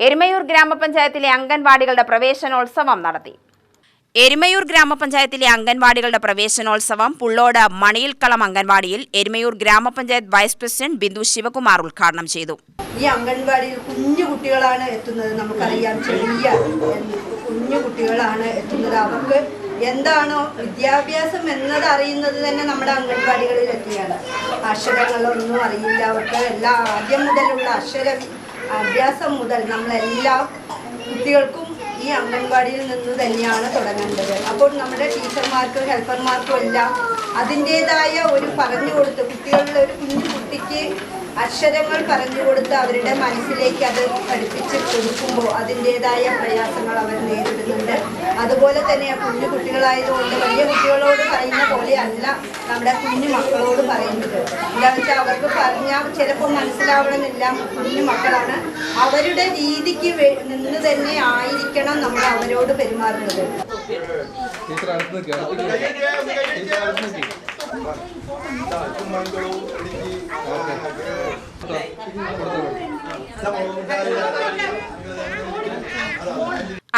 എരുമയൂർ ഗ്രാമപഞ്ചായത്തിലെ അംഗൻവാടികളുടെ പ്രവേശനോത്സവം നടത്തി. എരുമയൂർ ഗ്രാമപഞ്ചായത്തിലെ അംഗൻവാടികളുടെ പ്രവേശനോത്സവം പുള്ളോട് മണിയിൽക്കളം അംഗൻവാടിയിൽ എരുമയൂർ ഗ്രാമപഞ്ചായത്ത് വൈസ് പ്രസിഡന്റ് ബിന്ദു ശിവകുമാർ ഉദ്ഘാടനം ചെയ്തു. ഈ അംഗൻവാടിയിൽ കുഞ്ഞു കുട്ടികളാണ് എത്തുന്നത്. നമുക്കറിയാം, ചെറിയ കുഞ്ഞു കുട്ടികളാണ് എത്തുന്നത്. അവർക്ക് എന്താണോ വിദ്യാഭ്യാസം എന്നത് അറിയുന്നത് തന്നെ നമ്മുടെ അംഗൻവാടികളിൽ എത്തിയാണ്. അക്ഷരങ്ങളൊന്നും അറിയില്ല. അവർക്ക് ആദ്യം മുതലുള്ള അഭ്യാസം മുതൽ നമ്മളെല്ലാ കുട്ടികൾക്കും ഈ അംഗൻവാടിയിൽ നിന്ന് തന്നെയാണ് തുടങ്ങേണ്ടത്. അപ്പോൾ നമ്മുടെ ടീച്ചർമാർക്കും ഹെൽപ്പർമാർക്കും എല്ലാം അതിൻ്റേതായ ഒരു പറഞ്ഞു കൊടുത്ത് കുട്ടികളുടെ ഒരു കുഞ്ഞു കുട്ടിക്ക് അക്ഷരങ്ങൾ പറഞ്ഞു കൊടുത്ത് അവരുടെ മനസ്സിലേക്ക് അത് പഠിപ്പിച്ച് കൊടുക്കുമ്പോൾ അതിൻ്റേതായ പ്രയാസങ്ങൾ അവർ നേരിടുന്നുണ്ട്. അതുപോലെ തന്നെ കുഞ്ഞു കുട്ടികളായതുകൊണ്ട് വലിയ കുട്ടികളോട് പറയുന്ന പോലെ അല്ല നമ്മുടെ കുഞ്ഞു മക്കളോട് പറയുന്നത്. എന്താണെന്ന് വെച്ചാൽ അവർക്ക് പറഞ്ഞാൽ ചിലപ്പോൾ മനസ്സിലാവണമെന്നില്ല. കുഞ്ഞു മക്കളാണ്, അവരുടെ രീതിക്ക് നിന്ന് തന്നെ ആയിരിക്കണം നമ്മൾ അവരോട് പെരുമാറുന്നത്.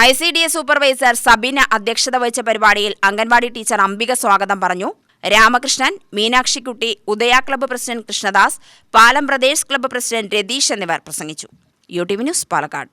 ICDS സൂപ്പർവൈസർ സബീന അധ്യക്ഷത വഹിച്ച പരിപാടിയിൽ അംഗൻവാടി ടീച്ചർ അംബിക സ്വാഗതം പറഞ്ഞു. രാമകൃഷ്ണൻ, മീനാക്ഷിക്കുട്ടി, ഉദയ ക്ലബ്ബ് പ്രസിഡന്റ് കൃഷ്ണദാസ്, പാലം പ്രദേശ് ക്ലബ്ബ് പ്രസിഡന്റ് രതീഷ് എന്നിവർ പ്രസംഗിച്ചു. UTV news, Palakkad.